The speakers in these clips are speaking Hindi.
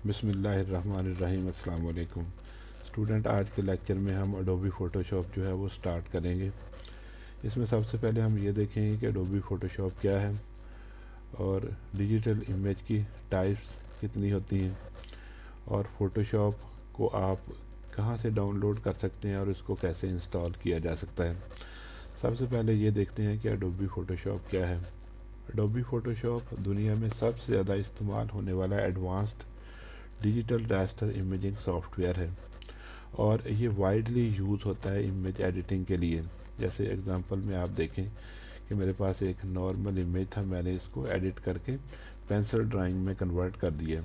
बिस्मिल्लाहिर्रहमानिर्रहीम। अस्सलाम वालेकुम स्टूडेंट। आज के लेक्चर में हम अडोबी फ़ोटोशॉप जो है वो स्टार्ट करेंगे। इसमें सबसे पहले हम ये देखेंगे कि अडोबी फ़ोटोशॉप क्या है और डिजिटल इमेज की टाइप्स कितनी होती हैं और फ़ोटोशॉप को आप कहाँ से डाउनलोड कर सकते हैं और इसको कैसे इंस्टॉल किया जा सकता है। सबसे पहले ये देखते हैं कि अडोबी फ़ोटोशॉप क्या है। अडोबी फ़ोटोशॉप दुनिया में सबसे ज़्यादा इस्तेमाल होने वाला advanced digital raster imaging software है और ये वाइडली यूज़ होता है इमेज एडिटिंग के लिए। जैसे एग्जांपल में आप देखें कि मेरे पास एक नॉर्मल इमेज था, मैंने इसको एडिट करके पेंसिल ड्राइंग में कन्वर्ट कर दिया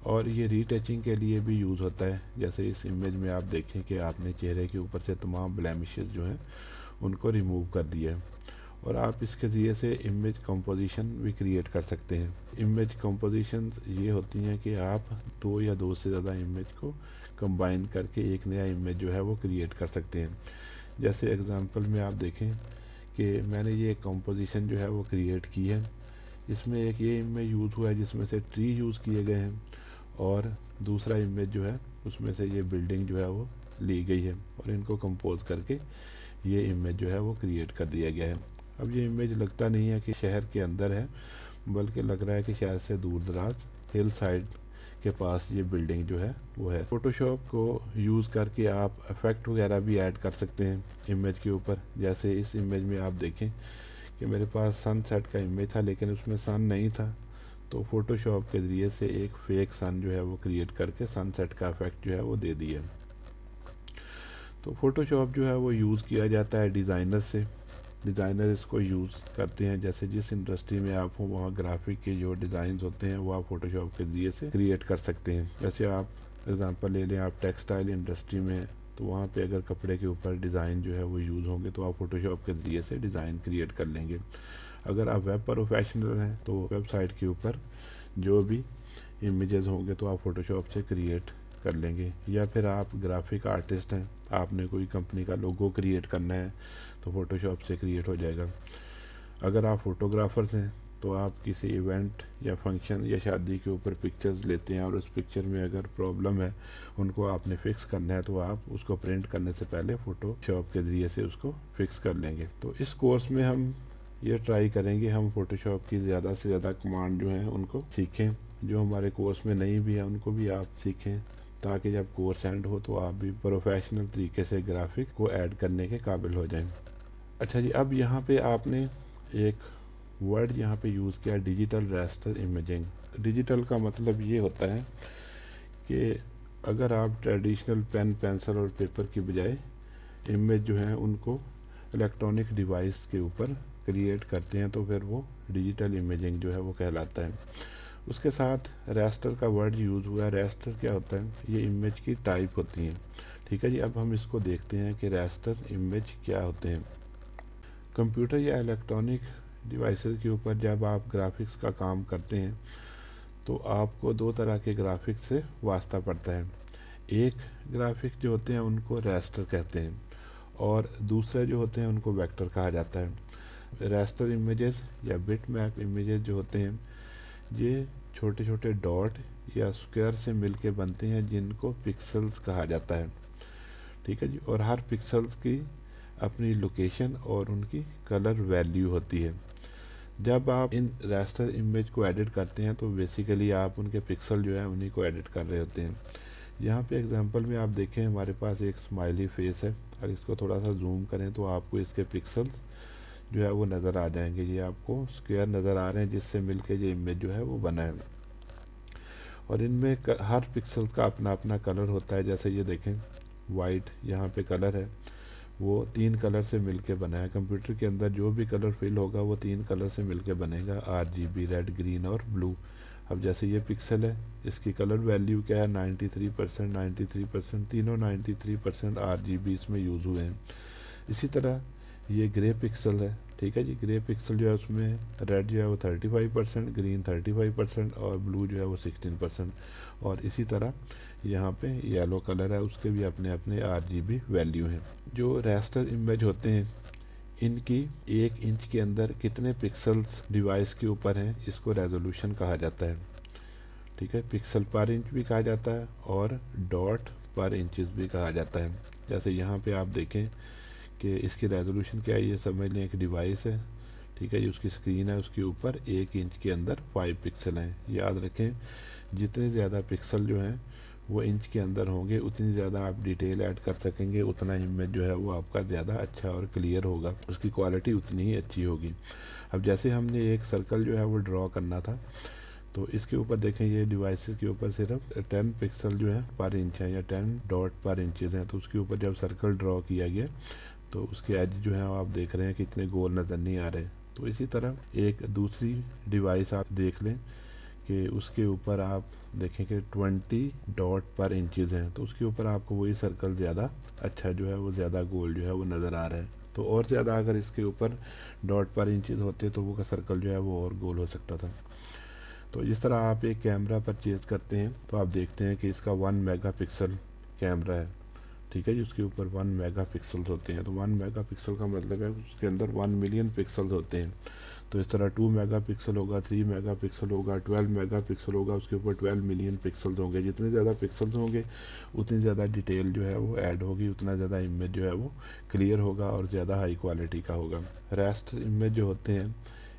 और ये रीटचिंग के लिए भी यूज़ होता है। जैसे इस इमेज में आप देखें कि आपने चेहरे के ऊपर से तमाम ब्लेमिशेस जो हैं उनको रिमूव कर दिया है और आप इसके ज़रिए से इमेज कंपोजिशन भी क्रिएट कर सकते हैं। इमेज कंपोजिशन ये होती हैं कि आप दो या दो से ज़्यादा इमेज को कंबाइन करके एक नया इमेज जो है वो क्रिएट कर सकते हैं। जैसे एग्जांपल में आप देखें कि मैंने ये कंपोजिशन जो है वो क्रिएट की है। इसमें एक ये इमेज यूज़ हुआ है जिसमें से ट्री यूज़ किए गए हैं और दूसरा इमेज जो है उसमें से ये बिल्डिंग जो है वो ली गई है और इनको कंपोज करके ये इमेज जो है वो क्रिएट कर दिया गया है। अब ये इमेज लगता नहीं है कि शहर के अंदर है, बल्कि लग रहा है कि शहर से दूर दराज हिल साइड के पास ये बिल्डिंग जो है वो है। फ़ोटोशॉप को यूज़ करके आप इफ़ेक्ट वगैरह भी ऐड कर सकते हैं इमेज के ऊपर। जैसे इस इमेज में आप देखें कि मेरे पास सनसेट का इमेज था लेकिन उसमें सन नहीं था, तो फ़ोटोशॉप के ज़रिए से एक फ़ेक सन जो है वो क्रिएट करके सनसेट का इफ़ेक्ट जो है वो दे दिया। तो फ़ोटोशॉप जो है वो यूज़ किया जाता है डिज़ाइनर से। डिज़ाइनर इसको यूज़ करते हैं, जैसे जिस इंडस्ट्री में आप हो वहाँ ग्राफिक के जो डिज़ाइन होते हैं वो आप फ़ोटोशॉप के ज़रिए से क्रिएट कर सकते हैं। जैसे आप एग्ज़ाम्पल ले लें, आप टेक्सटाइल इंडस्ट्री में हैं तो वहाँ पे अगर कपड़े के ऊपर डिज़ाइन जो है वो यूज़ होंगे तो आप फ़ोटोशॉप के ज़रिए से डिज़ाइन क्रिएट कर लेंगे। अगर आप वेब प्रोफेशनल हैं तो वेबसाइट के ऊपर जो भी इमेजेस होंगे तो आप फ़ोटोशॉप से क्रिएट कर लेंगे। या फिर आप ग्राफिक आर्टिस्ट हैं, आपने कोई कंपनी का लोगो क्रिएट करना है तो फ़ोटोशॉप से क्रिएट हो जाएगा। अगर आप फ़ोटोग्राफ़र्स हैं तो आप किसी इवेंट या फंक्शन या शादी के ऊपर पिक्चर्स लेते हैं और उस पिक्चर में अगर प्रॉब्लम है उनको आपने फ़िक्स करना है तो आप उसको प्रिंट करने से पहले फ़ोटोशॉप के ज़रिए से उसको फ़िक्स कर लेंगे। तो इस कोर्स में हम ये ट्राई करेंगे हम फ़ोटोशॉप की ज़्यादा से ज़्यादा कमांड जो हैं उनको सीखें। जो हमारे कोर्स में नहीं भी है उनको भी आप सीखें ताकि जब कोर्स एंड हो तो आप भी प्रोफेशनल तरीके से ग्राफिक को ऐड करने के काबिल हो जाएं। अच्छा जी, अब यहाँ पे आपने एक वर्ड यहाँ पे यूज़ किया, डिजिटल रास्टर इमेजिंग। डिजिटल का मतलब ये होता है कि अगर आप ट्रेडिशनल पेन पेंसिल और पेपर की बजाय इमेज जो है उनको इलेक्ट्रॉनिक डिवाइस के ऊपर क्रिएट करते हैं तो फिर वो डिजिटल इमेजिंग जो है वो कहलाता है। उसके साथ रास्टर का वर्ड यूज़ हुआ है। रास्टर क्या होता है? ये इमेज की टाइप होती हैं। ठीक है जी, अब हम इसको देखते हैं कि रास्टर इमेज क्या होते हैं। कंप्यूटर या इलेक्ट्रॉनिक डिवाइसेस के ऊपर जब आप ग्राफिक्स का काम करते हैं तो आपको दो तरह के ग्राफिक्स से वास्ता पड़ता है। एक ग्राफिक्स जो होते हैं उनको रास्टर कहते हैं और दूसरे जो होते हैं उनको वेक्टर कहा जाता है। रास्टर इमेजेस या बिट मैप इमेजेस जो होते हैं ये छोटे छोटे डॉट या स्क्वायर से मिलके बनते हैं जिनको पिक्सेल्स कहा जाता है। ठीक है जी, और हर पिक्सेल्स की अपनी लोकेशन और उनकी कलर वैल्यू होती है। जब आप इन रास्टर इमेज को एडिट करते हैं तो बेसिकली आप उनके पिक्सल जो है उन्हीं को एडिट कर रहे होते हैं। यहाँ पे एग्जांपल में आप देखें हमारे पास एक स्माइली फेस है, अगर इसको थोड़ा सा जूम करें तो आपको इसके पिक्सल जो है वो नज़र आ जाएंगे। ये आपको स्क्वायर नज़र आ रहे हैं जिससे मिलके ये इमेज जो है वो बना है और इनमें हर पिक्सल का अपना अपना कलर होता है। जैसे ये देखें वाइट यहाँ पे कलर है, वो तीन कलर से मिलके बना है। कंप्यूटर के अंदर जो भी कलर फिल होगा वो तीन कलर से मिलके बनेगा, RGB, रेड, ग्रीन और ब्लू। अब जैसे ये पिक्सल है, इसकी कलर वैल्यू क्या है? 93%, 93%, तीनों 93% RGB इसमें यूज़ हुए हैं। इसी तरह ये ग्रे पिक्सल है। ठीक है जी, ग्रे पिक्सल जो है उसमें रेड जो है वो 35%, ग्रीन 35% और ब्लू जो है वो 16%। और इसी तरह यहाँ पे येलो कलर है, उसके भी अपने अपने RGB वैल्यू हैं। जो रास्टर इमेज होते हैं इनकी 1 इंच के अंदर कितने पिक्सल्स डिवाइस के ऊपर हैं इसको रेजोल्यूशन कहा जाता है। ठीक है, पिक्सल पर इंच भी कहा जाता है और डॉट पर इंचेस भी कहा जाता है। जैसे यहाँ पे आप देखें कि इसकी रेजोल्यूशन क्या है, ये समझ लें एक डिवाइस है, ठीक है, ये उसकी स्क्रीन है, उसके ऊपर 1 इंच के अंदर 5 पिक्सल हैं। याद रखें, जितने ज़्यादा पिक्सल जो हैं वो इंच के अंदर होंगे, उतनी ज़्यादा आप डिटेल ऐड कर सकेंगे, उतना इमेज जो है वो आपका ज़्यादा अच्छा और क्लियर होगा, उसकी क्वालिटी उतनी ही अच्छी होगी। अब जैसे हमने एक सर्कल जो है वो ड्रॉ करना था, तो इसके ऊपर देखें, ये डिवाइसेस के ऊपर सिर्फ 10 पिक्सल जो है पर इंच है या 10 डॉट पर इंचेस हैं। तो उसके ऊपर जब सर्कल ड्रॉ किया गया तो उसके एज जो है आप देख रहे हैं कितने गोल नज़र नहीं आ रहे। तो इसी तरह एक दूसरी डिवाइस आप देख लें कि उसके ऊपर आप देखें कि 20 डॉट पर इंचेस हैं, तो उसके ऊपर आपको वही सर्कल ज़्यादा अच्छा जो है वो ज़्यादा गोल जो है वो नज़र आ रहा है। तो और ज़्यादा अगर इसके ऊपर डॉट पर इंचेस होते तो वो सर्कल जो है वो और गोल हो सकता था। तो इस तरह आप एक कैमरा परचेज़ करते हैं तो आप देखते हैं कि इसका 1 मेगापिक्सल कैमरा है, ठीक है जी, उसके ऊपर 1 मेगापिक्सल्स होते हैं। तो 1 मेगापिक्सल का मतलब है उसके अंदर 1 मिलियन पिक्सल्स होते हैं। तो इस तरह 2 मेगापिक्सल होगा, 3 मेगापिक्सल होगा, 12 मेगापिक्सल होगा, उसके ऊपर 12 मिलियन पिक्सल्स होंगे। जितने ज़्यादा पिक्सल्स होंगे उतनी ज़्यादा डिटेल जो है वो ऐड होगी, उतना ज़्यादा इमेज जो है वो क्लियर होगा और ज़्यादा हाई क्वालिटी का होगा। रास्टर इमेज जो होते हैं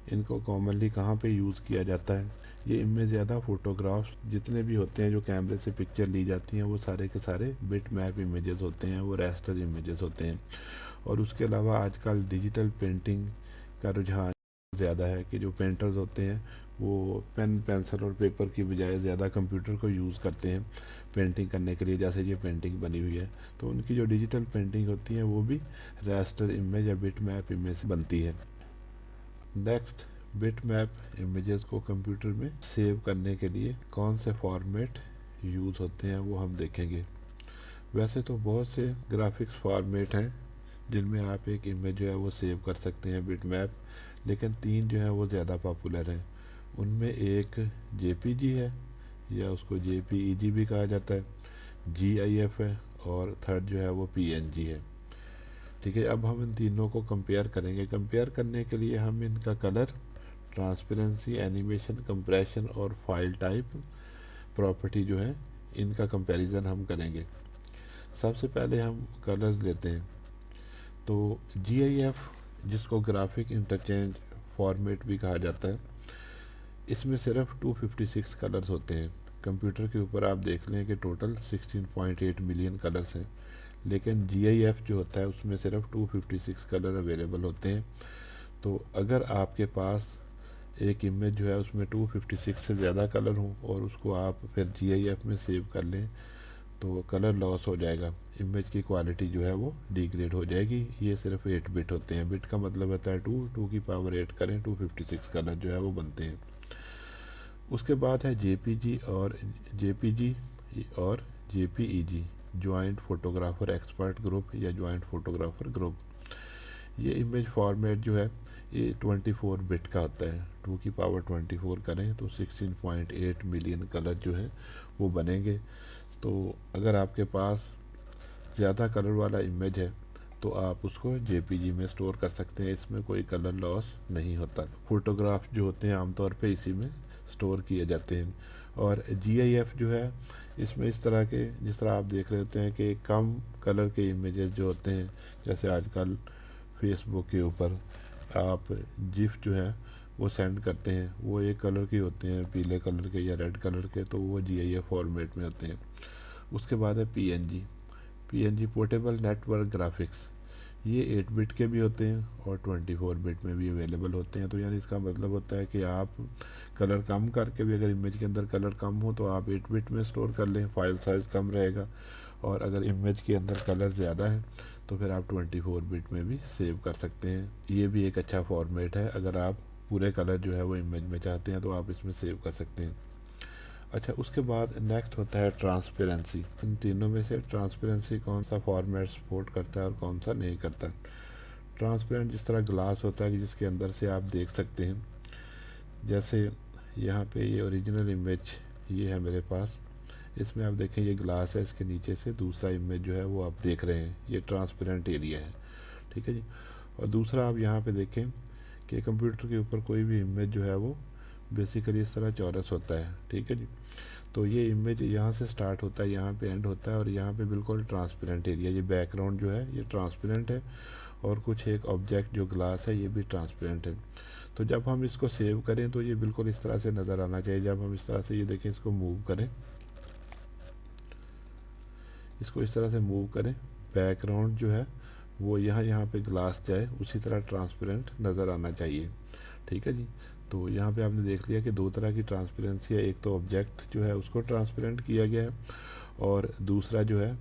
इनको कॉमनली कहाँ पे यूज़ किया जाता है, ये इनमें ज़्यादा फ़ोटोग्राफ्स जितने भी होते हैं जो कैमरे से पिक्चर ली जाती हैं वो सारे के सारे बिट मैप इमेजेस होते हैं, वो रास्टर इमेजेस होते हैं। और उसके अलावा आजकल डिजिटल पेंटिंग का रुझान ज़्यादा है कि जो पेंटर्स होते हैं वो पेन पेंसिल और पेपर की बजाय ज़्यादा कंप्यूटर को यूज़ करते हैं पेंटिंग करने के लिए। जैसे ये पेंटिंग बनी हुई है तो उनकी जो डिजिटल पेंटिंग होती है वो भी रास्टर इमेज या बिट मैप इमेज से बनती है। नेक्स्ट, बिट मैप इमेजेस को कंप्यूटर में सेव करने के लिए कौन से फॉर्मेट यूज़ होते हैं वो हम देखेंगे। वैसे तो बहुत से ग्राफिक्स फॉर्मेट हैं जिनमें आप एक इमेज जो है वो सेव कर सकते हैं बिट मैप, लेकिन 3 जो है वो ज़्यादा पॉपुलर हैं। उनमें एक जेपीजी है या उसको जेपीईजी भी कहा जाता है, जीआईएफ है और थर्ड जो है वो पीएनजी है। ठीक है, अब हम इन तीनों को कंपेयर करेंगे। कंपेयर करने के लिए हम इनका कलर, ट्रांसपेरेंसी, एनिमेशन, कंप्रेशन और फाइल टाइप प्रॉपर्टी जो है इनका कंपैरिजन हम करेंगे। सबसे पहले हम कलर्स लेते हैं। तो GIF जिसको ग्राफिक इंटरचेंज फॉर्मेट भी कहा जाता है, इसमें सिर्फ 256 कलर्स होते हैं। कंप्यूटर के ऊपर आप देख लें कि टोटल 16.8 मिलियन कलर्स हैं, लेकिन GIF जो होता है उसमें सिर्फ 256 कलर अवेलेबल होते हैं। तो अगर आपके पास एक इमेज जो है उसमें 256 से ज़्यादा कलर हों और उसको आप फिर GIF में सेव कर लें तो कलर लॉस हो जाएगा, इमेज की क्वालिटी जो है वो डिग्रेड हो जाएगी। ये सिर्फ 8 बिट होते हैं, बिट का मतलब होता है 2 की पावर 8 करें 256 कलर जो है वो बनते हैं। उसके बाद है JPG और JPEG, joint photographer expert group या जॉइंट फोटोग्राफर ग्रुप। ये इमेज फॉर्मेट जो है ये 24 बिट का होता है, 2 की पावर 24 करें तो 16.8 मिलियन कलर जो है वो बनेंगे। तो अगर आपके पास ज़्यादा कलर वाला इमेज है तो आप उसको JPG में स्टोर कर सकते हैं, इसमें कोई कलर लॉस नहीं होता। फ़ोटोग्राफ जो होते हैं आमतौर पे इसी में स्टोर किए जाते हैं। और GIF जो है इसमें इस तरह के, जिस तरह आप देख रहे होते हैं कि कम कलर के इमेजेस जो होते हैं, जैसे आजकल फेसबुक के ऊपर आप जिफ जो है वो सेंड करते हैं, वो एक कलर के होते हैं, पीले कलर के या रेड कलर के, तो वो GIF फॉर्मेट में होते हैं। उसके बाद है PNG पोर्टेबल नेटवर्क ग्राफिक्स। ये 8 बिट के भी होते हैं और 24 बिट में भी अवेलेबल होते हैं। तो यानी इसका मतलब होता है कि आप कलर कम करके भी, अगर इमेज के अंदर कलर कम हो तो आप 8 बिट में स्टोर कर लें, फाइल साइज़ कम रहेगा। और अगर इमेज के अंदर कलर ज़्यादा है तो फिर आप 24 बिट में भी सेव कर सकते हैं। ये भी एक अच्छा फॉर्मेट है, अगर आप पूरे कलर जो है वो इमेज में चाहते हैं तो आप इसमें सेव कर सकते हैं। अच्छा, उसके बाद नेक्स्ट होता है ट्रांसपेरेंसी। इन तीनों में से ट्रांसपेरेंसी कौन सा फॉर्मेट सपोर्ट करता है और कौन सा नहीं करता। ट्रांसपेरेंट जिस तरह ग्लास होता है कि जिसके अंदर से आप देख सकते हैं, जैसे यहाँ पे ये ओरिजिनल इमेज ये है मेरे पास, इसमें आप देखें ये ग्लास है, इसके नीचे से दूसरा इमेज जो है वो आप देख रहे हैं, ये ट्रांसपेरेंट एरिया है, ठीक है जी। और दूसरा आप यहाँ पे देखें कि कंप्यूटर के ऊपर कोई भी इमेज जो है वो बेसिकली इस तरह चौरस होता है, ठीक है जी। तो ये इमेज यहाँ से स्टार्ट होता है, यहाँ पे एंड होता है, और यहाँ पे बिल्कुल ट्रांसपेरेंट एरिया, ये बैकग्राउंड जो है ये ट्रांसपेरेंट है, और कुछ एक ऑब्जेक्ट जो ग्लास है ये भी ट्रांसपेरेंट है। तो जब हम इसको सेव करें तो ये बिल्कुल इस तरह से नज़र आना चाहिए। जब हम इस तरह से ये देखें, इसको मूव करें, इसको इस तरह से मूव करें, बैकग्राउंड जो है वो यहाँ पे ग्लास जाए, उसी तरह ट्रांसपेरेंट नज़र आना चाहिए, ठीक है जी। तो यहाँ पे आपने देख लिया कि दो तरह की ट्रांसपेरेंसी है, एक तो ऑब्जेक्ट जो है उसको ट्रांसपेरेंट किया गया है, और दूसरा जो है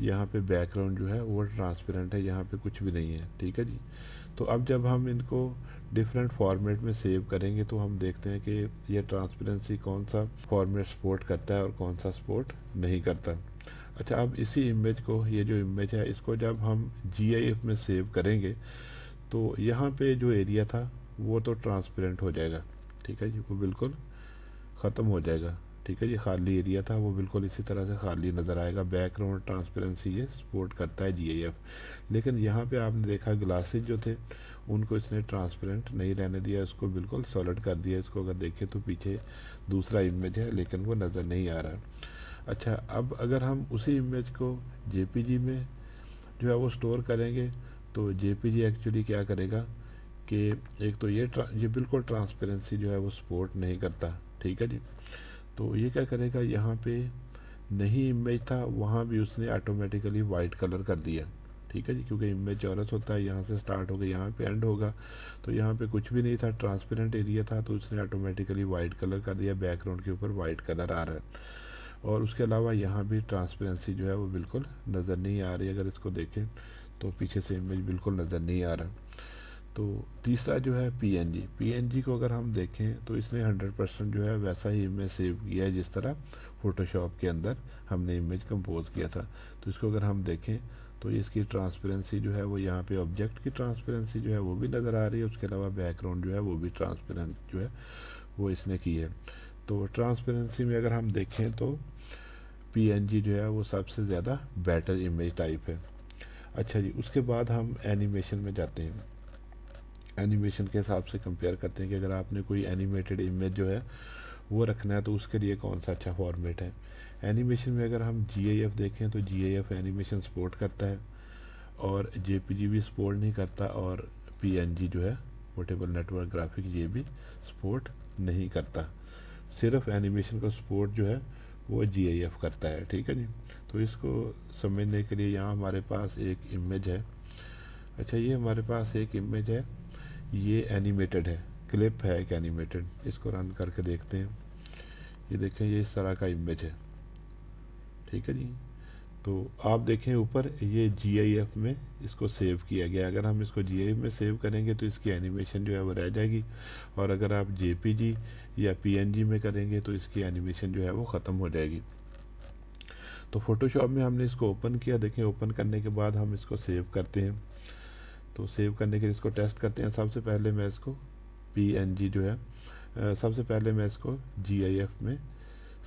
यहाँ पे बैकग्राउंड जो है वो ट्रांसपेरेंट है, यहाँ पे कुछ भी नहीं है, ठीक है जी। तो अब जब हम इनको डिफरेंट फॉर्मेट में सेव करेंगे तो हम देखते हैं कि ये ट्रांसपेरेंसी कौन सा फॉर्मेट सपोर्ट करता है और कौन सा सपोर्ट नहीं करता। अच्छा, अब इसी इमेज को, ये जो इमेज है इसको जब हम GIF में सेव करेंगे तो यहाँ पे जो एरिया था वो तो ट्रांसपेरेंट हो जाएगा, ठीक है जी, वो बिल्कुल ख़त्म हो जाएगा, ठीक है जी। खाली एरिया था वो बिल्कुल इसी तरह से खाली नज़र आएगा। बैकग्राउंड ट्रांसपेरेंसी ये सपोर्ट करता है GIF, लेकिन यहाँ पे आपने देखा ग्लासेस जो थे उनको इसने ट्रांसपेरेंट नहीं रहने दिया, इसको बिल्कुल सॉलिड कर दिया। इसको अगर देखें तो पीछे दूसरा इमेज है लेकिन वो नज़र नहीं आ रहा। अच्छा, अब अगर हम उसी इमेज को JPG में जो है वो स्टोर करेंगे तो JPG एक्चुअली क्या करेगा कि एक तो ये बिल्कुल ट्रांसपेरेंसी जो है वो सपोर्ट नहीं करता, ठीक है जी। तो ये क्या करेगा, यहाँ पे नहीं इमेज था वहाँ भी उसने ऑटोमेटिकली वाइट कलर कर दिया, ठीक है जी, क्योंकि इमेज चौरस होता है, यहाँ से स्टार्ट होगा यहाँ पे एंड होगा, तो यहाँ पे कुछ भी नहीं था, ट्रांसपेरेंट एरिया था, तो उसने ऑटोमेटिकली वाइट कलर कर दिया, बैकग्राउंड के ऊपर वाइट कलर आ रहा है। और उसके अलावा यहाँ भी ट्रांसपेरेंसी जो है वो बिल्कुल नज़र नहीं आ रही। अगर इसको देखें तो पीछे से इमेज बिल्कुल नज़र नहीं आ रहा। तो तीसरा जो है PNG को अगर हम देखें तो इसने 100% जो है वैसा ही इमेज सेव किया है जिस तरह फ़ोटोशॉप के अंदर हमने इमेज कंपोज किया था। तो इसको अगर हम देखें तो इसकी ट्रांसपेरेंसी जो है वो यहाँ पे ऑब्जेक्ट की ट्रांसपेरेंसी जो है वो भी नज़र आ रही है, उसके अलावा बैकग्राउंड जो है वो भी ट्रांसपेरेंट जो है वो इसने की है। तो ट्रांसपेरेंसी में अगर हम देखें तो PNG जो है वो सबसे ज़्यादा बेटर इमेज टाइप है। अच्छा जी, उसके बाद हम एनिमेशन में जाते हैं। एनिमेशन के हिसाब से कंपेयर करते हैं कि अगर आपने कोई एनिमेटेड इमेज जो है वो रखना है तो उसके लिए कौन सा अच्छा फॉर्मेट है। एनिमेशन में अगर हम GIF देखें तो GIF एनिमेशन सपोर्ट करता है, और JPG भी सपोर्ट नहीं करता, और PNG जो है पोर्टेबल नेटवर्क ग्राफिक ये भी सपोर्ट नहीं करता। सिर्फ एनिमेशन का सपोर्ट जो है वो GIF करता है, ठीक है जी। तो इसको समझने के लिए यहाँ हमारे पास एक इमेज है। अच्छा, ये हमारे पास एक इमेज है, ये एनिमेटेड है, क्लिप है एक एनिमेटेड। इसको रन करके देखते हैं। ये देखें, ये इस तरह का इमेज है, ठीक है जी। तो आप देखें ऊपर ये GIF में इसको सेव किया गया। अगर हम इसको GIF में सेव करेंगे तो इसकी एनिमेशन जो है वो रह जाएगी, और अगर आप JPG या PNG में करेंगे तो इसकी एनिमेशन जो है वो ख़त्म हो जाएगी। तो फोटोशॉप में हमने इसको ओपन किया, देखें ओपन करने के बाद हम इसको सेव करते हैं। तो सेव करने के लिए इसको टेस्ट करते हैं। सबसे पहले मैं इसको PNG जो है सबसे पहले मैं इसको GIF में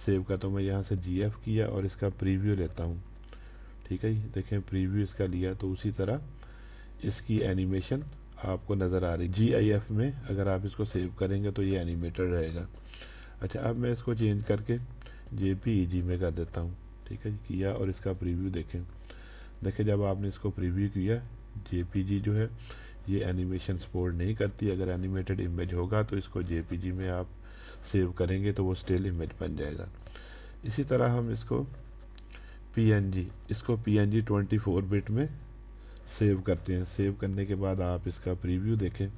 सेव करता हूँ। मैं यहाँ से GF किया और इसका प्रीव्यू लेता हूँ, ठीक है जी। देखें प्रीव्यू इसका लिया तो उसी तरह इसकी एनिमेशन आपको नज़र आ रही। GIF में अगर आप इसको सेव करेंगे तो ये एनिमेटेड रहेगा। अच्छा, अब मैं इसको चेंज करके JPEG में कर देता हूँ, ठीक है जी, किया, और इसका प्रीव्यू देखें जब आपने इसको प्रीव्यू किया, JPG जो है ये एनिमेशन सपोर्ट नहीं करती। अगर एनिमेटेड इमेज होगा तो इसको JPG में आप सेव करेंगे तो वो स्टिल इमेज बन जाएगा। इसी तरह हम इसको PNG 24 बिट में सेव करते हैं। सेव करने के बाद आप इसका प्रीव्यू देखें,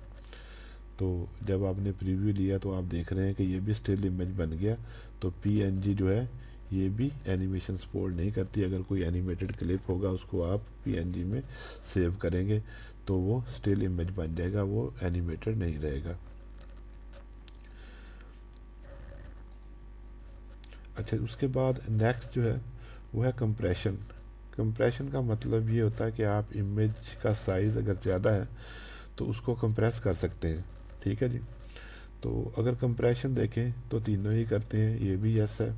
तो जब आपने प्रीव्यू लिया तो आप देख रहे हैं कि ये भी स्टिल इमेज बन गया। तो PNG जो है ये भी एनिमेशन सपोर्ट नहीं करती। अगर कोई एनिमेटेड क्लिप होगा उसको आप PNG में सेव करेंगे तो वो स्टिल इमेज बन जाएगा, वो एनिमेटेड नहीं रहेगा। अच्छा, उसके बाद नेक्स्ट जो है वो है कंप्रेशन। कंप्रेशन का मतलब ये होता है कि आप इमेज का साइज़ अगर ज़्यादा है तो उसको कंप्रेस कर सकते हैं, ठीक है जी। तो अगर कंप्रेशन देखें तो तीनों ही करते हैं, ये भी यस है,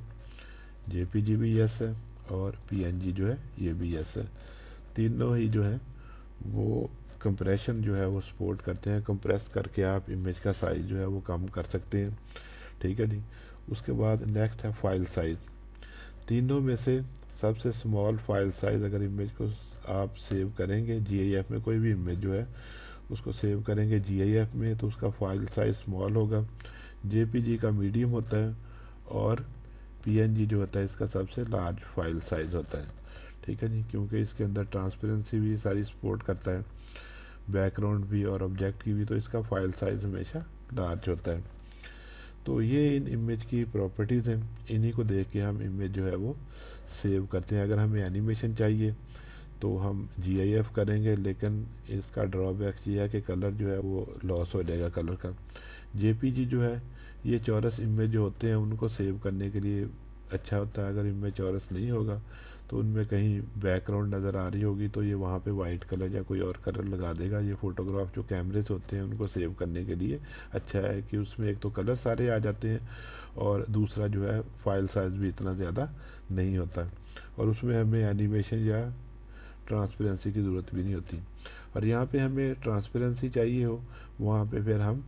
JPG भी यस है, और PNG जो है ये भी यस है। तीनों ही जो है वो कंप्रेशन जो है वो सपोर्ट करते हैं। कंप्रेस करके आप इमेज का साइज़ जो है वो कम कर सकते हैं, ठीक है जी। उसके बाद नेक्स्ट है फाइल साइज़। तीनों में से सबसे स्मॉल फाइल साइज़ अगर इमेज को आप सेव करेंगे जीआईएफ में, कोई भी इमेज जो है उसको सेव करेंगे जीआईएफ में तो उसका फाइल साइज़ स्मॉल होगा, जेपीजी का मीडियम होता है और पीएनजी जो होता है इसका सबसे लार्ज फाइल साइज़ होता है। ठीक है जी, क्योंकि इसके अंदर ट्रांसपेरेंसी भी सारी सपोर्ट करता है, बैकग्राउंड भी और ऑब्जेक्ट की भी, तो इसका फाइल साइज़ हमेशा लार्ज होता है। तो ये इन इमेज की प्रॉपर्टीज़ हैं, इन्हीं को देख के हम इमेज जो है वो सेव करते हैं। अगर हमें एनिमेशन चाहिए तो हम जीआईएफ करेंगे, लेकिन इसका ड्रॉबैक ये है कि कलर जो है वो लॉस हो जाएगा कलर का। जेपीजी जो है ये चौरस इमेज जो होते हैं उनको सेव करने के लिए अच्छा होता है। अगर इमेज चौरस नहीं होगा तो उनमें कहीं बैकग्राउंड नज़र आ रही होगी तो ये वहाँ पे वाइट कलर या कोई और कलर लगा देगा। ये फ़ोटोग्राफ जो कैमरे से होते हैं उनको सेव करने के लिए अच्छा है कि उसमें एक तो कलर सारे आ जाते हैं और दूसरा जो है फाइल साइज़ भी इतना ज़्यादा नहीं होता, और उसमें हमें एनिमेशन या ट्रांसपेरेंसी की ज़रूरत भी नहीं होती। और यहाँ पे हमें ट्रांसपेरेंसी चाहिए हो वहाँ पे फिर हम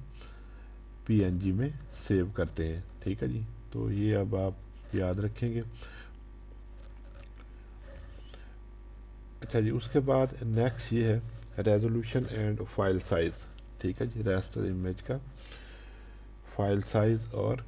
पीएनजी में सेव करते हैं। ठीक है जी, तो ये अब आप याद रखेंगे। अच्छा जी, उसके बाद नेक्स्ट ये है रेजोल्यूशन एंड फाइल साइज़। ठीक है जी, रास्टर इमेज का फाइल साइज़ और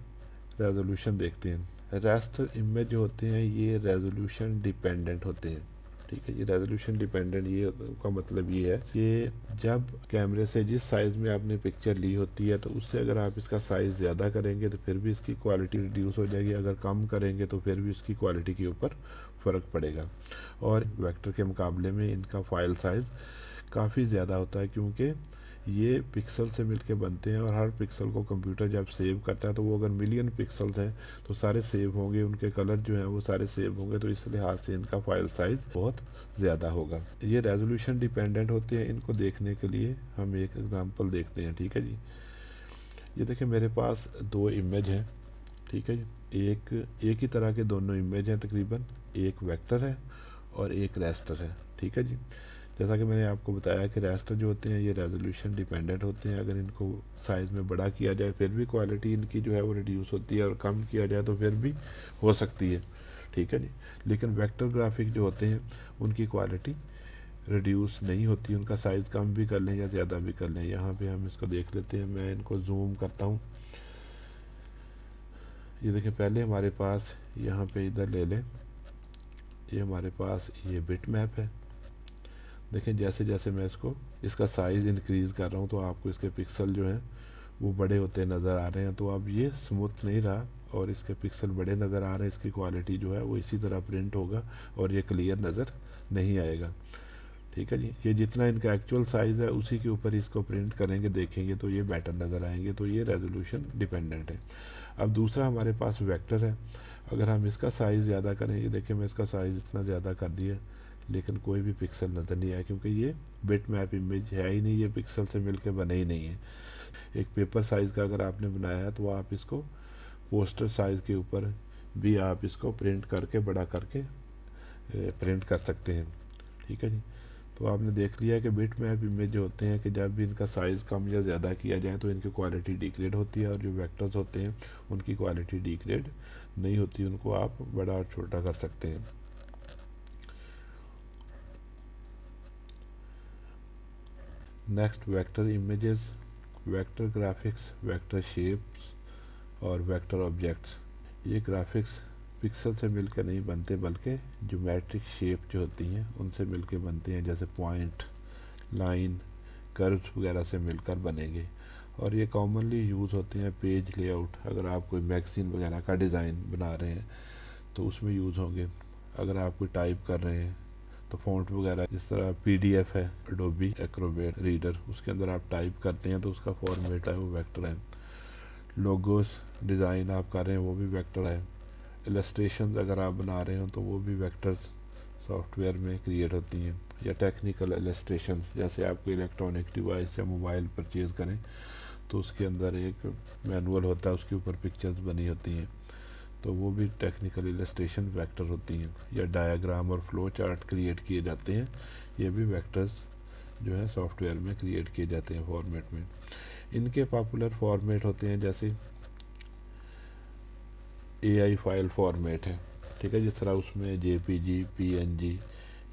रेजोल्यूशन देखते हैं। रास्टर इमेज जो होते हैं ये रेजोल्यूशन डिपेंडेंट होते हैं। ठीक है जी, रेजोल्यूशन डिपेंडेंट ये का मतलब ये है कि जब कैमरे से जिस साइज़ में आपने पिक्चर ली होती है तो उससे अगर आप इसका साइज़ ज़्यादा करेंगे तो फिर भी इसकी क्वालिटी रिड्यूस हो जाएगी, अगर कम करेंगे तो फिर भी उसकी क्वालिटी के ऊपर फ़र्क पड़ेगा। और वेक्टर के मुकाबले में इनका फाइल साइज़ काफ़ी ज़्यादा होता है, क्योंकि ये पिक्सल से मिलके बनते हैं और हर पिक्सल को कंप्यूटर जब सेव करता है तो वो अगर मिलियन पिक्सल्स हैं तो सारे सेव होंगे, उनके कलर जो हैं वो सारे सेव होंगे, तो इस लिहाज से इनका फाइल साइज़ बहुत ज़्यादा होगा। ये रेजोल्यूशन डिपेंडेंट होते हैं। इनको देखने के लिए हम एक एग्जांपल देखते हैं। ठीक है जी, ये देखिए मेरे पास दो इमेज हैं। ठीक है जी, एक ही तरह के दोनों इमेज हैं तकरीबन, एक वेक्टर है और एक रास्टर है। ठीक है जी, जैसा कि मैंने आपको बताया कि रास्टर जो होते हैं ये रेजोल्यूशन डिपेंडेंट होते हैं। अगर इनको साइज़ में बड़ा किया जाए फिर भी क्वालिटी इनकी जो है वो रिड्यूस होती है, और कम किया जाए तो फिर भी हो सकती है। ठीक है जी, लेकिन वेक्टर ग्राफिक जो होते हैं उनकी क्वालिटी रिड्यूस नहीं होती, उनका साइज़ कम भी कर लें या ज़्यादा भी कर लें। यहाँ पे हम इसको देख लेते हैं, मैं इनको जूम करता हूँ। ये देखिए पहले हमारे पास यहाँ पे इधर ले लें, ये हमारे पास ये बिट मैप है। देखें जैसे जैसे मैं इसका साइज़ इंक्रीज़ कर रहा हूँ तो आपको इसके पिक्सल जो हैं वो बड़े होते नज़र आ रहे हैं। तो अब ये स्मूथ नहीं रहा और इसके पिक्सल बड़े नज़र आ रहे हैं, इसकी क्वालिटी जो है वो इसी तरह प्रिंट होगा और ये क्लियर नज़र नहीं आएगा। ठीक है जी, ये जितना इनका एक्चुअल साइज़ है उसी के ऊपर इसको प्रिंट करेंगे, देखेंगे तो ये बेटर नज़र आएंगे। तो ये रेजोल्यूशन डिपेंडेंट है। अब दूसरा हमारे पास वेक्टर है। अगर हम इसका साइज़ ज़्यादा करें, ये देखिए मैं इसका साइज़ इतना ज़्यादा कर दिया लेकिन कोई भी पिक्सल नज़र नहीं आया, क्योंकि ये बिट मैप इमेज है ही नहीं, ये पिक्सल से मिलकर बने ही नहीं है। एक पेपर साइज़ का अगर आपने बनाया है तो आप इसको पोस्टर साइज़ के ऊपर भी आप इसको प्रिंट करके बड़ा करके प्रिंट कर सकते हैं। ठीक है जी, तो आपने देख लिया कि बिट मैप इमेज जो होते हैं कि जब भी इनका साइज़ कम या ज़्यादा किया जाए तो इनकी क्वालिटी डिग्रेड होती है, और जो वेक्टर्स होते हैं उनकी क्वालिटी डिग्रेड नहीं होती, उनको आप बड़ा और छोटा कर सकते हैं। Next vector images, vector graphics, vector shapes और वेक्टर ऑब्जेक्ट्स। ये ग्राफिक्स पिक्सल से मिलकर नहीं बनते बल्कि ज्योमेट्रिक शेप जो होती हैं उनसे मिलकर बनते हैं, जैसे पॉइंट, लाइन, कर्व्स वगैरह से मिलकर बनेंगे। और ये कॉमनली यूज़ होते हैं पेज लेआउट, अगर आप कोई मैगज़ीन वगैरह का डिज़ाइन बना रहे हैं तो उसमें यूज़ होंगे। अगर आप कोई टाइप कर रहे हैं तो फ़ॉन्ट वगैरह, जिस तरह पीडीएफ है एडोबी एक्रोबैट रीडर, उसके अंदर आप टाइप करते हैं तो उसका फॉर्मेट है वो वेक्टर है। लोगोस डिज़ाइन आप कर रहे हैं वो भी वेक्टर है। इलस्ट्रेशन अगर आप बना रहे हो तो वो भी वेक्टर्स सॉफ्टवेयर में क्रिएट होती हैं। या टेक्निकल इलस्ट्रेशन, जैसे आप कोई इलेक्ट्रॉनिक डिवाइस या मोबाइल परचेज़ करें तो उसके अंदर एक मैनुअल होता है, उसके ऊपर पिक्चर्स बनी होती हैं, तो वो भी टेक्निकल इलस्ट्रेशन वेक्टर होती हैं। या डायग्राम और फ्लो चार्ट क्रिएट किए जाते हैं, ये भी वेक्टर्स जो है सॉफ्टवेयर में क्रिएट किए जाते हैं फॉर्मेट में। इनके पॉपुलर फॉर्मेट होते हैं जैसे एआई फाइल फॉर्मेट है, ठीक है। जिस तरह उसमें जेपीजी, पीएनजी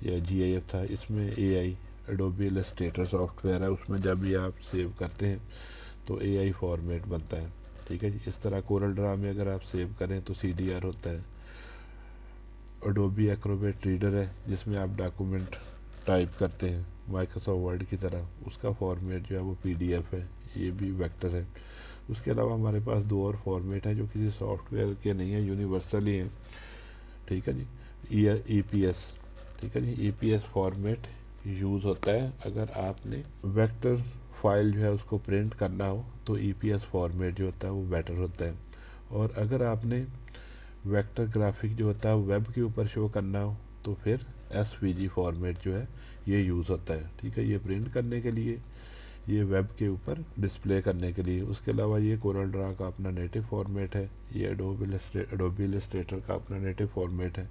या जीआईएफ था, इसमें एआई एडोबी इलस्ट्रेटर सॉफ्टवेयर है, उसमें जब भी आप सेव करते हैं तो एआई फॉर्मेट बनता है, ठीक है जी। इस तरह कोरल ड्रा में अगर आप सेव करें तो सीडीआर होता है। एडोबी एक्रोबैट रीडर है, जिसमें आप डॉक्यूमेंट टाइप करते हैं माइक्रोसॉफ्ट वर्ड की तरह, उसका फॉर्मेट जो है वो पीडीएफ है, ये भी वेक्टर है। उसके अलावा हमारे पास दो और फॉर्मेट हैं जो किसी सॉफ्टवेयर के नहीं है, यूनिवर्सल ही हैं, ठीक है जी। ईपीएस, ठीक है जी। ईपीएस फॉर्मेट यूज़ होता है अगर आपने वेक्टर फाइल जो है उसको प्रिंट करना हो, तो ईपीएस फॉर्मेट जो होता है वो बेटर होता है। और अगर आपने वेक्टर ग्राफिक जो होता है वेब के ऊपर शो करना हो, तो फिर एसवीजी फॉर्मेट जो है ये यूज़ होता है, ठीक है। ये प्रिंट करने के लिए, ये वेब के ऊपर डिस्प्ले करने के लिए। उसके अलावा ये कोरल ड्रा का अपना नेटिव फॉर्मेट है, ये एडोबी इलस्ट्रेटर का अपना नेटिव फॉर्मेट है,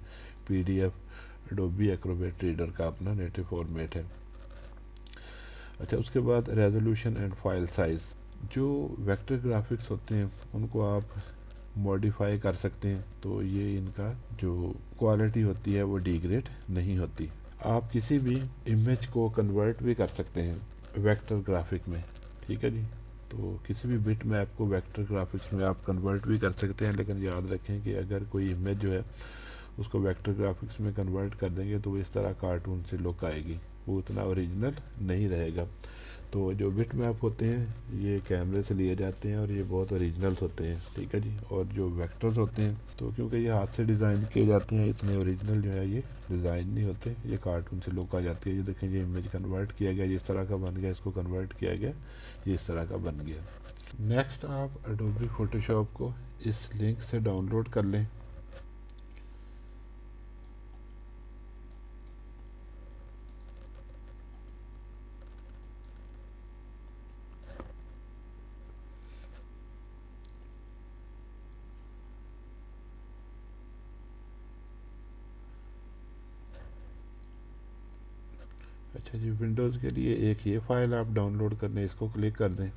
पीडीएफ एडोबी एक्रोबैट रीडर का अपना नेटिव फॉर्मेट है। अच्छा, उसके बाद रेजोल्यूशन एंड फाइल साइज़। जो वेक्टर ग्राफिक्स होते हैं उनको आप मॉडिफाई कर सकते हैं, तो ये इनका जो क्वालिटी होती है वो डिग्रेड नहीं होती। आप किसी भी इमेज को कन्वर्ट भी कर सकते हैं वेक्टर ग्राफिक में, ठीक है जी। तो किसी भी बिट मैप को वेक्टर ग्राफिक्स में आप कन्वर्ट भी कर सकते हैं, लेकिन याद रखें कि अगर कोई इमेज जो है उसको वेक्टर ग्राफिक्स में कन्वर्ट कर देंगे तो वो इस तरह कार्टून से लुक आएगी, वो उतना ओरिजिनल नहीं रहेगा। तो जो बिट मैप होते हैं ये कैमरे से लिए जाते हैं और ये बहुत ओरिजिनल्स होते हैं, ठीक है जी। और जो वेक्टर्स होते हैं तो क्योंकि ये हाथ से डिज़ाइन किए जाते हैं, इतने ओरिजिनल जो है ये डिज़ाइन नहीं होते, ये कार्टून से लुक आ जाती है। ये देखें, ये इमेज कन्वर्ट किया गया, जिस तरह का बन गया, इसको कन्वर्ट किया गया, ये इस तरह का बन गया। नेक्स्ट, आप एडोबी फोटोशॉप को इस लिंक से डाउनलोड कर लें। अच्छा जी, विंडोज़ के लिए एक ये फ़ाइल आप डाउनलोड कर लें, इसको क्लिक कर दें।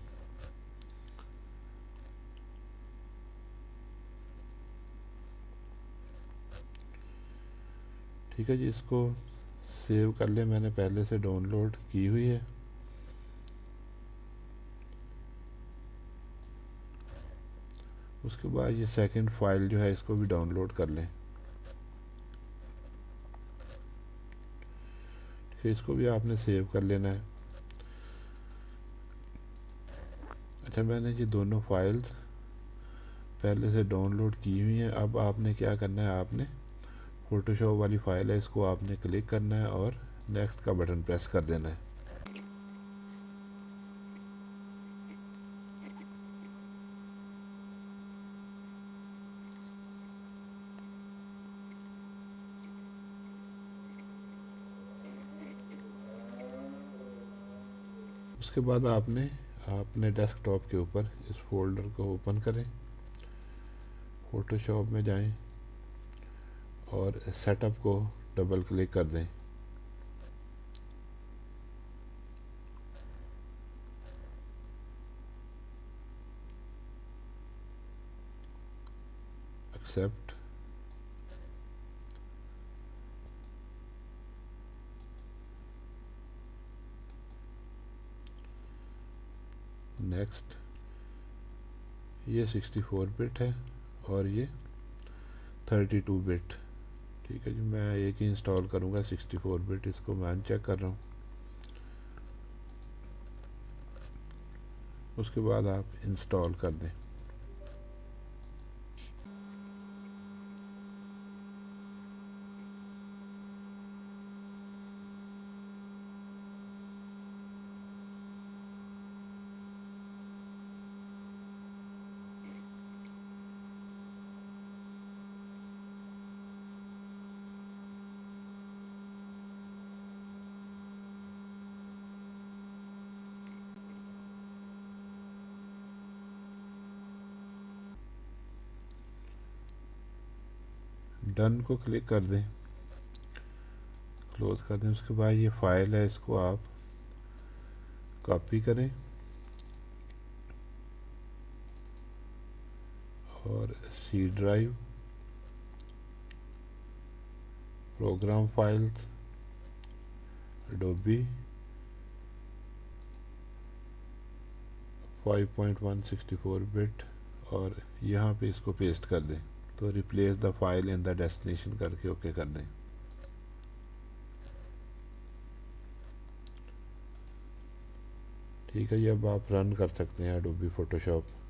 ठीक है जी, इसको सेव कर लें, मैंने पहले से डाउनलोड की हुई है। उसके बाद ये सेकंड फाइल जो है इसको भी डाउनलोड कर लें, ठीक है। इसको भी आपने सेव कर लेना है। अच्छा, मैंने ये दोनों फाइल्स पहले से डाउनलोड की हुई हैं। अब आपने क्या करना है, आपने फ़ोटोशॉप वाली फ़ाइल है, इसको आपने क्लिक करना है और नेक्स्ट का बटन प्रेस कर देना है। उसके बाद आपने अपने डेस्कटॉप के ऊपर इस फोल्डर को ओपन करें, फ़ोटोशॉप में जाएं और सेटअप को डबल क्लिक कर दें। Accept, next. ये 64 बिट है और ये 32 बिट, ठीक है जी। मैं एक ही इंस्टॉल करूँगा 64 बिट, इसको मैं अनचेक कर रहा हूँ। उसके बाद आप इंस्टॉल कर दें। डन को क्लिक कर दें, क्लोज कर दें। उसके बाद ये फाइल है, इसको आप कॉपी करें और C drive program files, Adobe 5.164 bit, और यहाँ पे इसको पेस्ट कर दें। तो replace the file in the destination करके ओके कर दें। ठीक है, ये अब आप रन कर सकते हैं Adobe Photoshop।